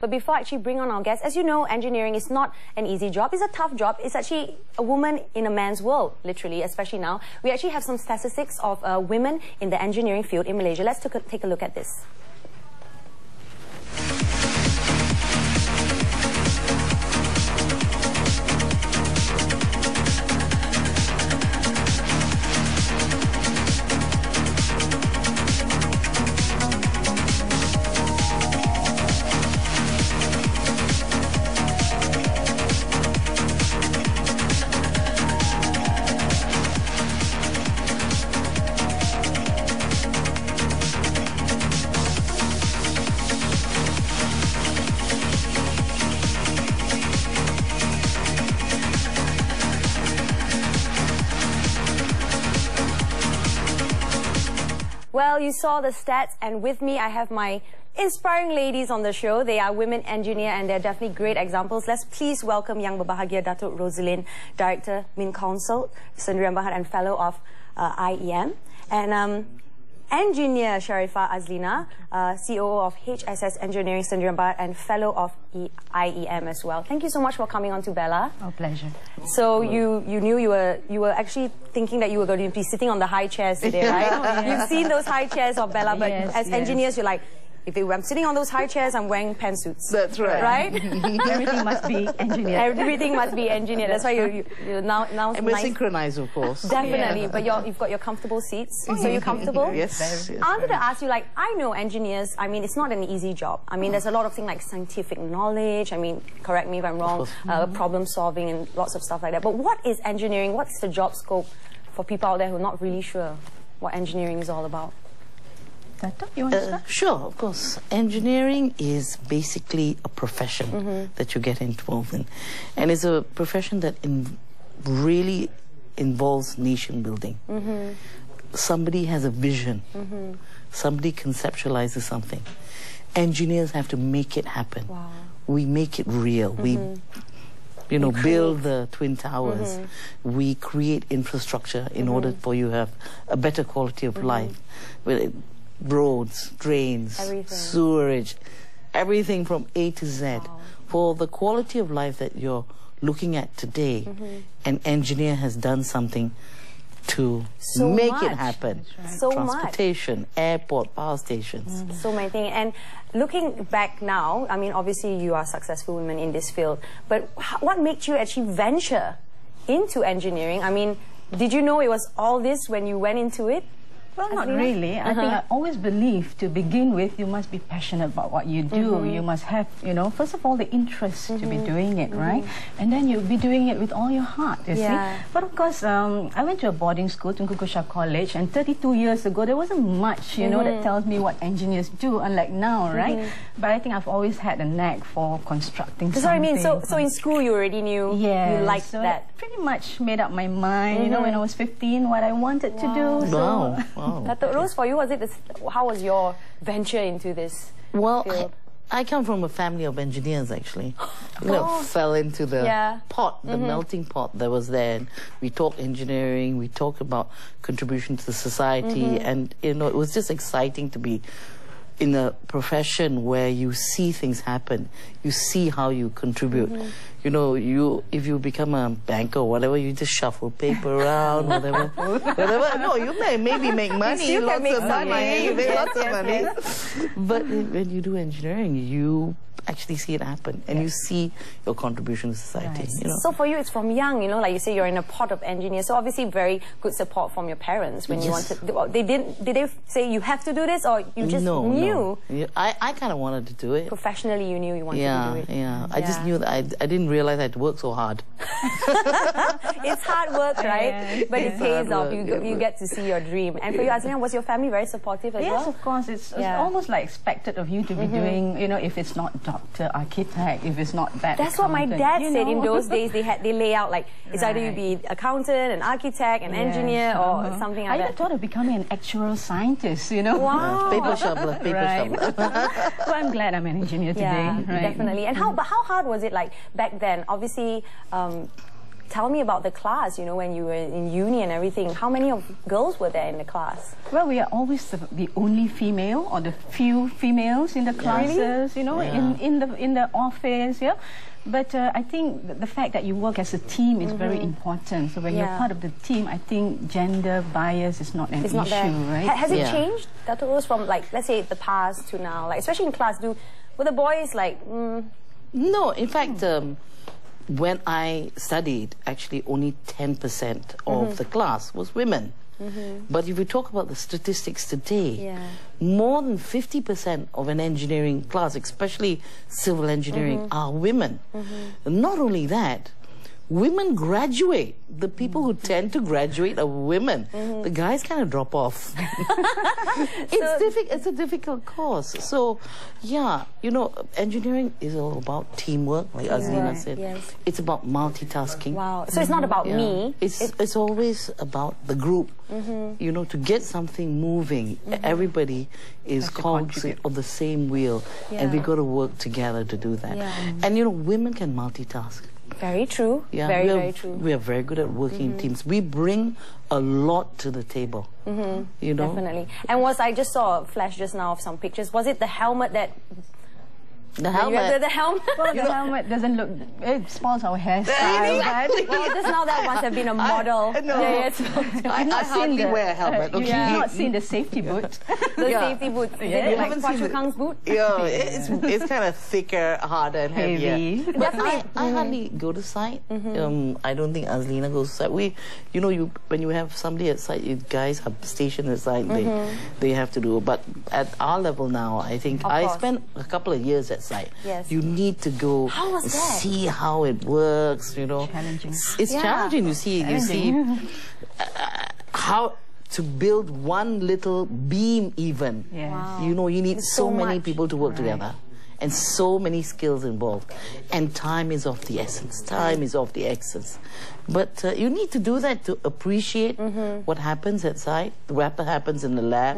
But before I actually bring on our guests, as you know, engineering is not an easy job. It's a tough job. It's actually a woman in a man's world, literally, especially now. We actually have some statistics of women in the engineering field in Malaysia. Let's take a look at this. Well, you saw the stats, and with me I have my inspiring ladies on the show. They are women engineer and they're definitely great examples. Let's please welcome Yang Berbahagia Dato Rosaline, Director, Min Consult, Sendirian Berhad and Fellow of IEM. And Engineer Sharifah Azlina, COO of HSS Engineering Sendirian Berhad and Fellow of IEM as well. Thank you so much for coming on to Bella. Our pleasure. So you knew you were actually thinking that you were going to be sitting on the high chairs today, right? Oh, yeah. You've seen those high chairs of Bella, but yes, as engineers, you're like, if I'm sitting on those high chairs, I'm wearing pantsuits. That's right. Right? Everything must be engineered. Everything must be engineered. That's why you now and we're nice. synchronized, of course. Definitely, Yeah. but you've got your comfortable seats. So you're comfortable? Yes. I wanted to ask you, like, I know engineers, I mean, it's not an easy job. I mean, there's a lot of things like scientific knowledge, I mean, correct me if I'm wrong, problem solving and lots of stuff like that. But what is engineering? What's the job scope for people out there who are not really sure what engineering is all about? Dato, you want to start? Sure, of course. Engineering is basically a profession that you get involved in. And it's a profession that really involves nation building. Somebody has a vision. Somebody conceptualizes something. Engineers have to make it happen. Wow. We make it real. We build the Twin Towers. We create infrastructure in order for you to have a better quality of life. Roads, drains, sewerage, everything from A to Z. Wow. For the quality of life that you're looking at today, an engineer has done something to make it happen. Right. So Transportation, airport, power stations. So many things. And looking back now, I mean, obviously you are successful women in this field, but what made you actually venture into engineering? I mean, did you know it was all this when you went into it? Well, not really. I think I always believe to begin with, you must be passionate about what you do. You must have, first of all, the interest to be doing it, right? And then you'll be doing it with all your heart, you see. But of course, I went to a boarding school, Tunku Kusha College, and 32 years ago, there wasn't much, that tells me what engineers do, unlike now, right? But I think I've always had a knack for constructing something. So I mean, so in school you already knew you liked that. I pretty much made up my mind, when I was 15, what I wanted to do. So. Dato' Rose, for you, how was your venture into this field? I come from a family of engineers, actually. Fell into the pot, the melting pot that was there. And we talked engineering, we talked about contribution to the society, and it was just exciting to be in a profession where you see things happen, you see how you contribute. If you become a banker or whatever, you just shuffle paper around, whatever. No, you may maybe make money, lots of money, you make lots of money. But when you do engineering, you actually see it happen, and you see your contribution to society. So for you, it's from young, like you say, you're in a pot of engineers. So obviously, very good support from your parents when you wanted. Did they say you have to do this, or you just knew? No. I kind of wanted to do it. Professionally, you knew you wanted to do it. Yeah. I just knew that I didn't realize I had to work so hard. It's hard work, right? But it pays off. You get to see your dream. And for you, Azlina, was your family very supportive as well? Yes, of course. It's almost like expected of you to be doing, if it's not doctor, architect, if it's not that. That's what my dad said in those days. They lay out like it's either you be accountant, an architect, an engineer, or something like that. I thought of becoming an actual scientist. Wow. Paper shoveler, shoveler. Well, I'm glad I'm an engineer today. Yeah, definitely. And how hard was it like back then? Obviously, tell me about the class, you know, when you were in uni and everything. How many of girls were there in the class? Well, we are always the only female or the few females in the classes, you know, in the office, yeah. But I think the fact that you work as a team is very important. So when you're part of the team, I think gender bias is not an issue, right? Has it changed, Dato, from, like, let's say the past to now? Like, especially in class, were the boys like... No, in fact, when I studied, actually only 10% of the class was women. But if we talk about the statistics today, more than 50% of an engineering class, especially civil engineering, are women. Not only that, women graduate. The people who tend to graduate are women. The guys kind of drop off. It's a difficult course. So, yeah, you know, engineering is all about teamwork, like Azlina said. It's about multitasking. Wow. So it's not about me. It's always about the group. You know, to get something moving, everybody is cogs of the same wheel, and we got to work together to do that. And, you know, women can multitask. Very true. Yeah, very true. We are very good at working in teams. We bring a lot to the table. You know? Definitely. And I just saw a flash just now of some pictures. Was it the helmet that... The helmet. The helmet. Well, the helmet doesn't look. It spoils our hairstyle. Exactly. Well, just now that must have been a model. No. I hardly wear a helmet. Okay. You've not seen the safety boot. The safety boot. You like Pak Kang's boot. Yeah, it's kind of thicker, harder, and heavier. But I hardly go to site. I don't think Azlina goes to site. You know, when you have somebody at site, you guys have stationed at site. They have to do it. But at our level now, I think I spent a couple of years at site. You need to go see how it works, you know. Challenging. It's challenging. You see how to build one little beam even. You know, you need so many people to work together. And so many skills involved. And time is of the essence. Time is of the essence. But you need to do that to appreciate what happens at site, what happens in the lab.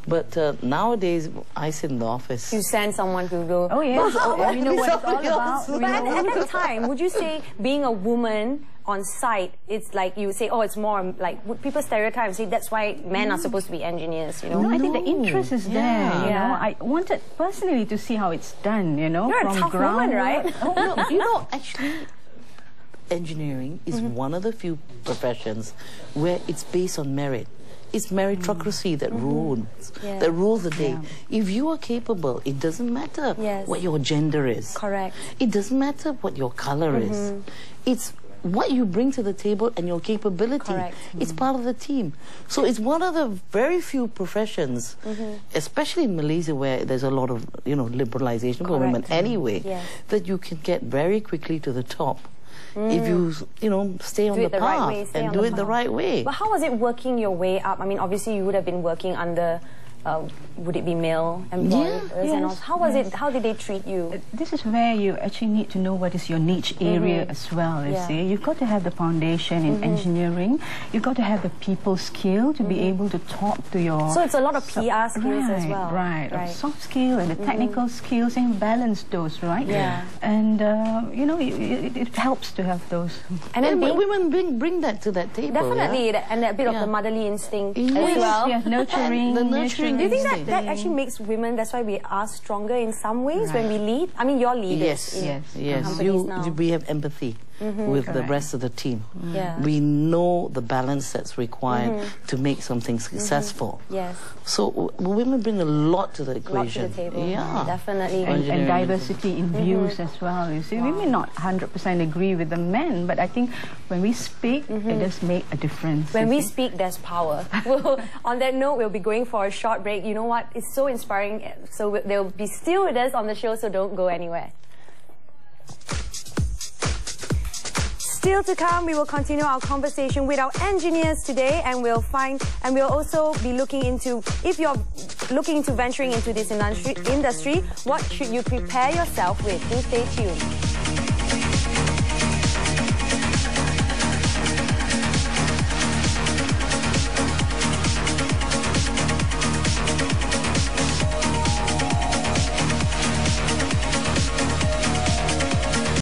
But nowadays, I sit in the office. You send someone to go... Oh, yes. We know what it's all about. But at that time, would you say being a woman on site, it's like you say, oh, it's more like, would people stereotype and say that's why men are supposed to be engineers, you know? No, I think the interest is there, you know. I wanted personally to see how it's done, you know. You're a tough woman, right? Oh, no, you know, actually, engineering is one of the few professions where it's based on merit. It's meritocracy that rules the day. If you are capable, it doesn't matter what your gender is. Correct. It doesn't matter what your color is. It's what you bring to the table and your capability. It's part of the team. So it's one of the very few professions, especially in Malaysia where there's a lot of, you know, liberalization for women anyway, that you can get very quickly to the top. If you know, stay on the path and do it the right way. But how was it working your way up? I mean, obviously you would have been working under, would it be male employers and all? How was it? How did they treat you? This is where you actually need to know what is your niche area as well, you see. You've got to have the foundation in engineering. You've got to have the people skill to be able to talk to your... So it's a lot of PR skills as well. Right. Soft skill and the technical skills, and balance those, right? And, you know, it helps to have those. And then women bring that to that table. Definitely, and a bit of the motherly instinct as well. Yes, nurturing. The nurturing. Do you think that actually makes women, that's why we are stronger in some ways when we lead? I mean, you're leaders in companies now. We have empathy with the rest of the team. We know the balance that's required to make something successful. So women bring a lot to the equation. To the table. Definitely. And diversity in views as well. You see, we may not 100% agree with the men, but I think when we speak, it does make a difference. When we speak, there's power. On that note, we'll be going for a short break. You know what? It's so inspiring. So they'll be still with us on the show, so don't go anywhere. Still to come, we will continue our conversation with our engineers today, and we'll also be looking into, if you're looking into venturing into this industry, what should you prepare yourself with? Do stay tuned.